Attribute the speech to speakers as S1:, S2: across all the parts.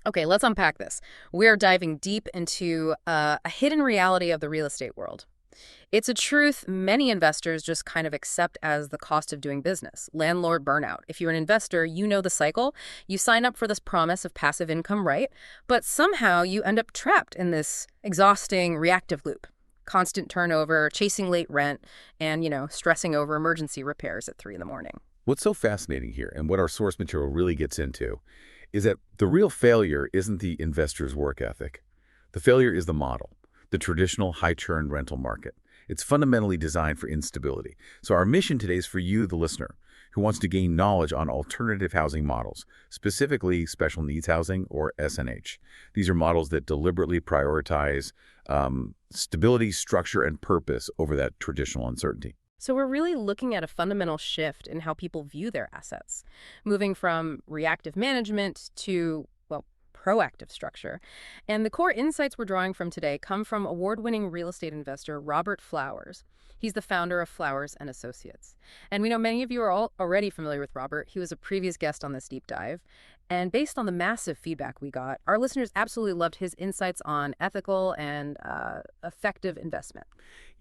S1: Okay, let's unpack this. We're diving deep into a hidden reality of the real estate world. It's a truth many investors just kind of accept as the cost of doing business. Landlord burnout. If you're an investor, you know the cycle. You sign up for this promise of passive income, right? But somehow you end up trapped in this exhausting reactive loop. Constant turnover, chasing late rent, and, stressing over emergency repairs at 3 in the morning.
S2: What's so fascinating here, and what our source material really gets into, is that the real failure isn't the investor's work ethic. The failure is the model, the traditional high-churn rental market. It's fundamentally designed for instability. So our mission today is for you, the listener, who wants to gain knowledge on alternative housing models, specifically special needs housing or SNH. These are models that deliberately prioritize stability, structure, and purpose over that traditional uncertainty.
S1: So we're really looking at a fundamental shift in how people view their assets, moving from reactive management to, well, proactive structure. And the core insights we're drawing from today come from award-winning real estate investor Robert Flowers. He's the founder of Flowers and Associates. And we know many of you are already familiar with Robert. He was a previous guest on this deep dive. And based on the massive feedback we got, our listeners absolutely loved his insights on ethical and effective investment.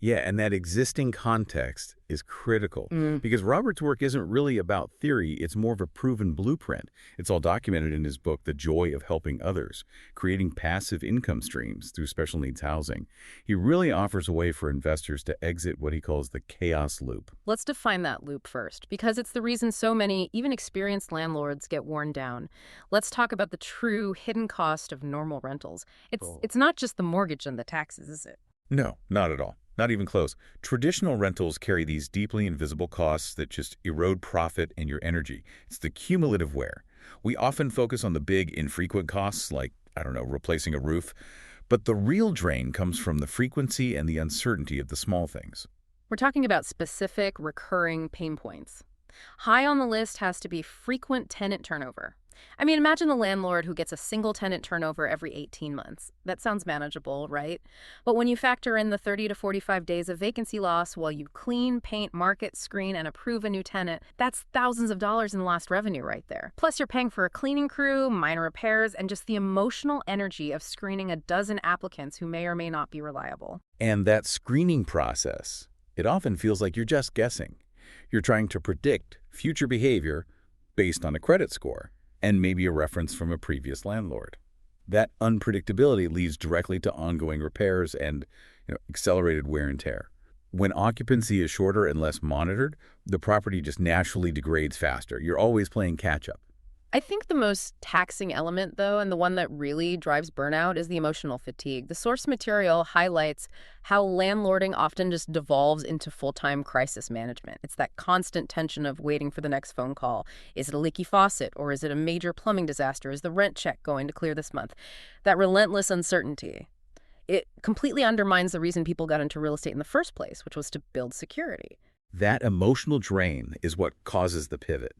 S2: Yeah, and that existing context is critical because Robert's work isn't really about theory. It's more of a proven blueprint. It's all documented in his book, The Joy of Helping Others, creating passive income streams through special needs housing. He really offers a way for investors to exit what he calls the chaos loop.
S1: Let's define that loop first, because it's the reason so many, even experienced landlords, get worn down. Let's talk about the true hidden cost of normal rentals. It's not just the mortgage and the taxes, is it?
S2: No, not at all. Not even close. Traditional rentals carry these deeply invisible costs that just erode profit and your energy. It's the cumulative wear. We often focus on the big, infrequent costs like, replacing a roof. But the real drain comes from the frequency and the uncertainty of the small things.
S1: We're talking about specific, recurring pain points. High on the list has to be frequent tenant turnover. I mean, imagine the landlord who gets a single tenant turnover every 18 months. That sounds manageable, right? But when you factor in the 30 to 45 days of vacancy loss while you clean, paint, market, screen, and approve a new tenant, that's thousands of dollars in lost revenue right there. Plus, you're paying for a cleaning crew, minor repairs, and just the emotional energy of screening a dozen applicants who may or may not be reliable.
S2: And that screening process, it often feels like you're just guessing. You're trying to predict future behavior based on a credit score and maybe a reference from a previous landlord. That unpredictability leads directly to ongoing repairs and accelerated wear and tear. When occupancy is shorter and less monitored, the property just naturally degrades faster. You're always playing catch-up.
S1: I think the most taxing element, though, and the one that really drives burnout is the emotional fatigue. The source material highlights how landlording often just devolves into full-time crisis management. It's that constant tension of waiting for the next phone call. Is it a leaky faucet, or is it a major plumbing disaster? Is the rent check going to clear this month? That relentless uncertainty. It completely undermines the reason people got into real estate in the first place, which was to build security.
S2: That emotional drain is what causes the pivot.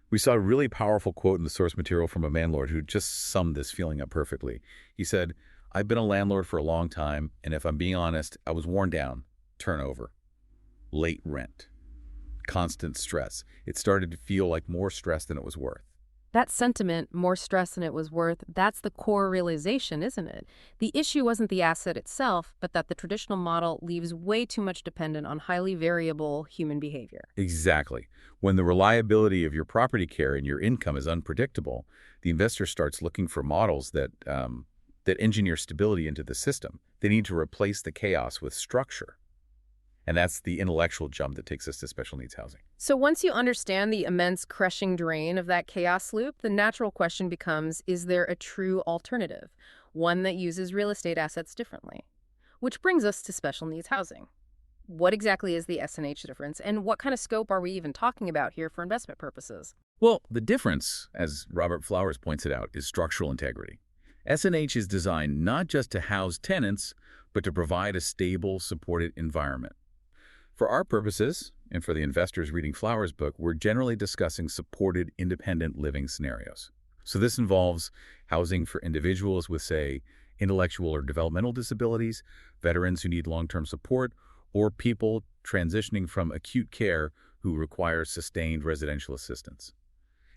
S2: We saw a really powerful quote in the source material from a landlord who just summed this feeling up perfectly. He said, "I've been a landlord for a long time, and if I'm being honest, I was worn down. Turnover. Late rent. Constant stress. It started to feel like more stress than it was worth."
S1: That sentiment, more stress than it was worth, that's the core realization, isn't it? The issue wasn't the asset itself, but that the traditional model leaves way too much dependent on highly variable human behavior.
S2: Exactly. When the reliability of your property care and your income is unpredictable, the investor starts looking for models that engineer stability into the system. They need to replace the chaos with structure. And that's the intellectual jump that takes us to special needs housing.
S1: So once you understand the immense crushing drain of that chaos loop, the natural question becomes, is there a true alternative? One that uses real estate assets differently? Which brings us to special needs housing. What exactly is the SNH difference, and what kind of scope are we even talking about here for investment purposes?
S2: Well, the difference, as Robert Flowers points it out, is structural integrity. SNH is designed not just to house tenants, but to provide a stable, supported environment. For our purposes, and for the investors reading Flowers' book, we're generally discussing supported independent living scenarios. So this involves housing for individuals with, say, intellectual or developmental disabilities, veterans who need long-term support, or people transitioning from acute care who require sustained residential assistance.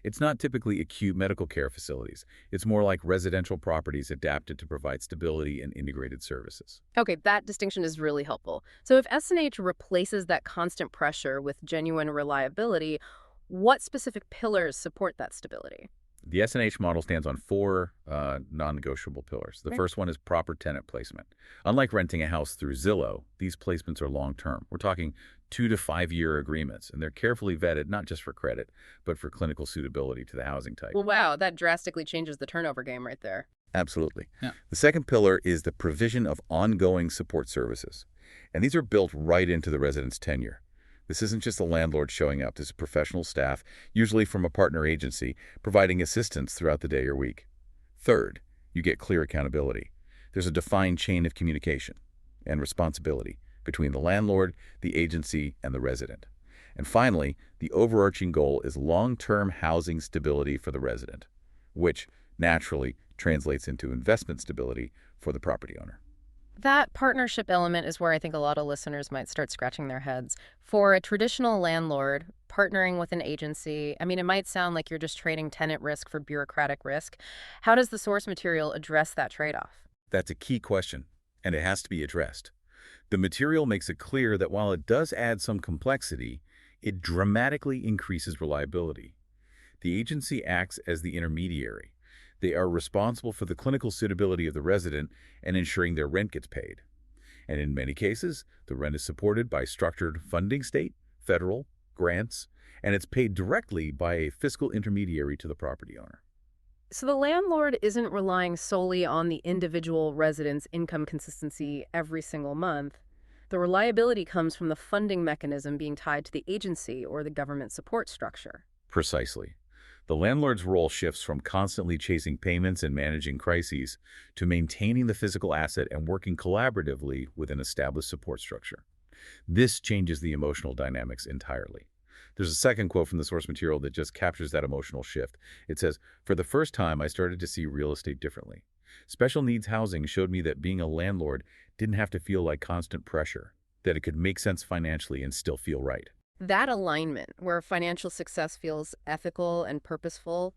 S2: It's not typically acute medical care facilities. It's more like residential properties adapted to provide stability and integrated services.
S1: Okay, that distinction is really helpful. So if S&H replaces that constant pressure with genuine reliability, what specific pillars support that stability?
S2: The S&H model stands on four non-negotiable pillars. The
S1: Right.
S2: first one is proper tenant placement. Unlike renting a house through Zillow, these placements are long-term. We're talking 2 to 5 year agreements, and they're carefully vetted not just for credit, but for clinical suitability to the housing type.
S1: Well, wow, that drastically changes the turnover game right there.
S2: Absolutely.
S1: Yeah.
S2: The second pillar is the provision of ongoing support services, and these are built right into the resident's tenure. This isn't just a landlord showing up. This is professional staff, usually from a partner agency, providing assistance throughout the day or week. Third, you get clear accountability. There's a defined chain of communication and responsibility between the landlord, the agency, and the resident. And finally, the overarching goal is long-term housing stability for the resident, which naturally translates into investment stability for the property owner.
S1: That partnership element is where I think a lot of listeners might start scratching their heads. For a traditional landlord, partnering with an agency, I mean, it might sound like you're just trading tenant risk for bureaucratic risk. How does the source material address that trade-off?
S2: That's a key question, and it has to be addressed. The material makes it clear that while it does add some complexity, it dramatically increases reliability. The agency acts as the intermediary. They are responsible for the clinical suitability of the resident and ensuring their rent gets paid. And in many cases, the rent is supported by structured funding state, federal, grants, and it's paid directly by a fiscal intermediary to the property owner.
S1: So the landlord isn't relying solely on the individual resident's income consistency every single month. The reliability comes from the funding mechanism being tied to the agency or the government support structure.
S2: Precisely. The landlord's role shifts from constantly chasing payments and managing crises to maintaining the physical asset and working collaboratively with an established support structure. This changes the emotional dynamics entirely. There's a second quote from the source material that just captures that emotional shift. It says, "For the first time, I started to see real estate differently. Special needs housing showed me that being a landlord didn't have to feel like constant pressure, that it could make sense financially and still feel right."
S1: That alignment, where financial success feels ethical and purposeful,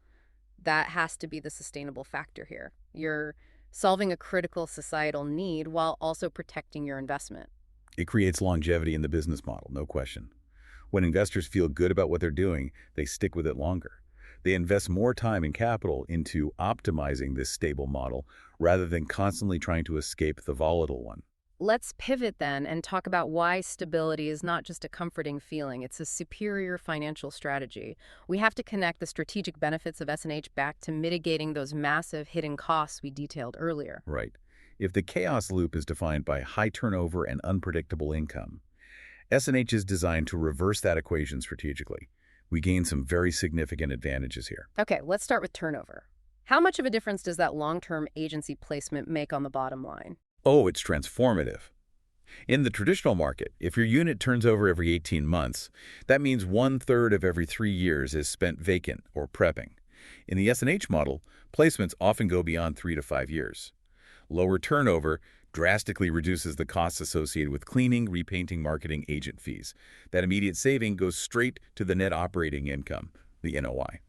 S1: that has to be the sustainable factor here. You're solving a critical societal need while also protecting your investment.
S2: It creates longevity in the business model, no question. When investors feel good about what they're doing, they stick with it longer. They invest more time and capital into optimizing this stable model rather than constantly trying to escape the volatile one.
S1: Let's pivot then and talk about why stability is not just a comforting feeling, it's a superior financial strategy. We have to connect the strategic benefits of S&H back to mitigating those massive hidden costs we detailed earlier.
S2: Right. If the chaos loop is defined by high turnover and unpredictable income, S&H is designed to reverse that equation strategically. We gain some very significant advantages here.
S1: Okay, let's start with turnover. How much of a difference does that long-term agency placement make on the bottom line?
S2: Oh, it's transformative. In the traditional market, if your unit turns over every 18 months, that means 1/3 of every 3 years is spent vacant or prepping. In the S&H model, placements often go beyond 3 to 5 years. Lower turnover drastically reduces the costs associated with cleaning, repainting, marketing, agent fees. That immediate saving goes straight to the net operating income, the NOI.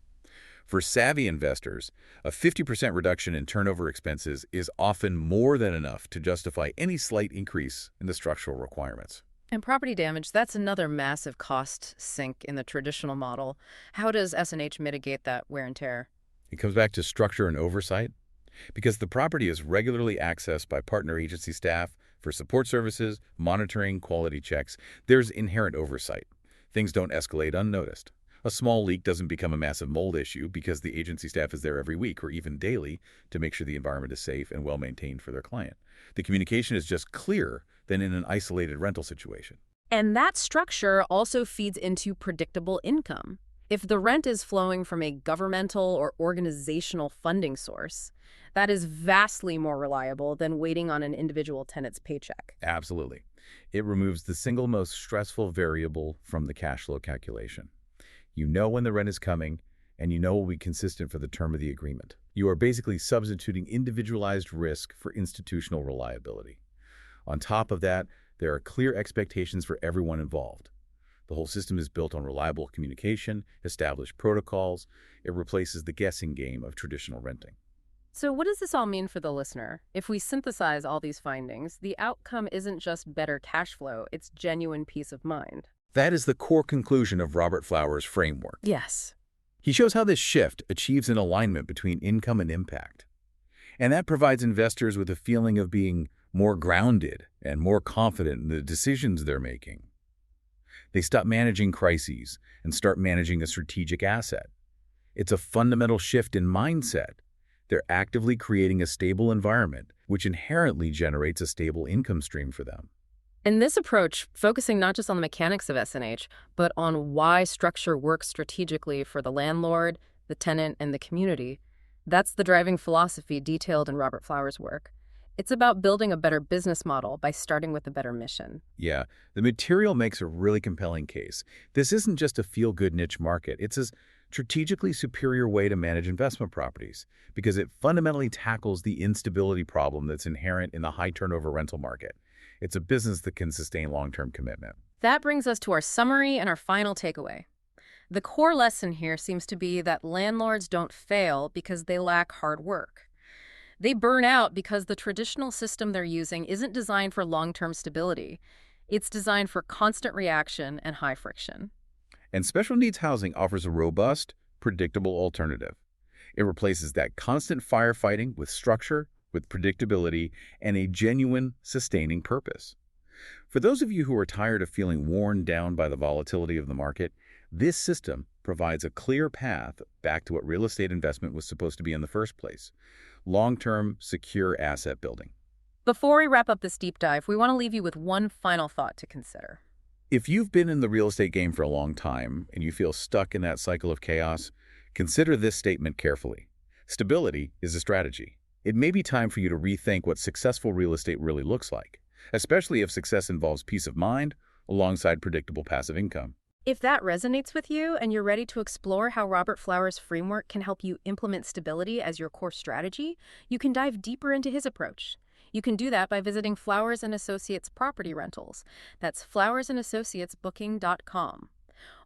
S2: For savvy investors, a 50% reduction in turnover expenses is often more than enough to justify any slight increase in the structural requirements.
S1: And property damage, that's another massive cost sink in the traditional model. How does S&H mitigate that wear and tear?
S2: It comes back to structure and oversight. Because the property is regularly accessed by partner agency staff for support services, monitoring, quality checks, there's inherent oversight. Things don't escalate unnoticed. A small leak doesn't become a massive mold issue because the agency staff is there every week or even daily to make sure the environment is safe and well-maintained for their client. The communication is just clearer than in an isolated rental situation.
S1: And that structure also feeds into predictable income. If the rent is flowing from a governmental or organizational funding source, that is vastly more reliable than waiting on an individual tenant's paycheck.
S2: Absolutely. It removes the single most stressful variable from the cash flow calculation. You know when the rent is coming, and you know it will be consistent for the term of the agreement. You are basically substituting individualized risk for institutional reliability. On top of that, there are clear expectations for everyone involved. The whole system is built on reliable communication, established protocols. It replaces the guessing game of traditional renting.
S1: So what does this all mean for the listener? If we synthesize all these findings, the outcome isn't just better cash flow, it's genuine peace of mind.
S2: That is the core conclusion of Robert Flower's framework.
S1: Yes.
S2: He shows how this shift achieves an alignment between income and impact. And that provides investors with a feeling of being more grounded and more confident in the decisions they're making. They stop managing crises and start managing a strategic asset. It's a fundamental shift in mindset. They're actively creating a stable environment, which inherently generates a stable income stream for them.
S1: And this approach, focusing not just on the mechanics of S&H, but on why structure works strategically for the landlord, the tenant, and the community, that's the driving philosophy detailed in Robert Flower's work. It's about building a better business model by starting with a better mission.
S2: Yeah, the material makes a really compelling case. This isn't just a feel-good niche market. It's a strategically superior way to manage investment properties because it fundamentally tackles the instability problem that's inherent in the high-turnover rental market. It's a business that can sustain long-term commitment.
S1: That brings us to our summary and our final takeaway. The core lesson here seems to be that landlords don't fail because they lack hard work. They burn out because the traditional system they're using isn't designed for long-term stability. It's designed for constant reaction and high friction.
S2: And special needs housing offers a robust, predictable alternative. It replaces that constant firefighting with structure, with predictability, and a genuine, sustaining purpose. For those of you who are tired of feeling worn down by the volatility of the market, this system provides a clear path back to what real estate investment was supposed to be in the first place: long-term, secure asset building.
S1: Before we wrap up this deep dive, we want to leave you with one final thought to consider.
S2: If you've been in the real estate game for a long time and you feel stuck in that cycle of chaos, consider this statement carefully. Stability is a strategy. It may be time for you to rethink what successful real estate really looks like, especially if success involves peace of mind alongside predictable passive income.
S1: If that resonates with you and you're ready to explore how Robert Flower's framework can help you implement stability as your core strategy, you can dive deeper into his approach. You can do that by visiting Flowers & Associates Property Rentals. That's flowersandassociatesbooking.com.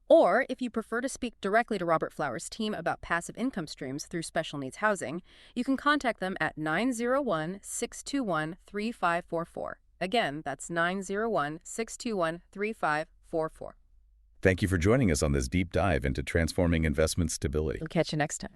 S1: Or, if you prefer to speak directly to Robert Flower's team about passive income streams through special needs housing, you can contact them at 901-621-3544. Again, that's 901-621-3544.
S2: Thank you for joining us on this deep dive into transforming investment stability.
S1: We'll catch you next time.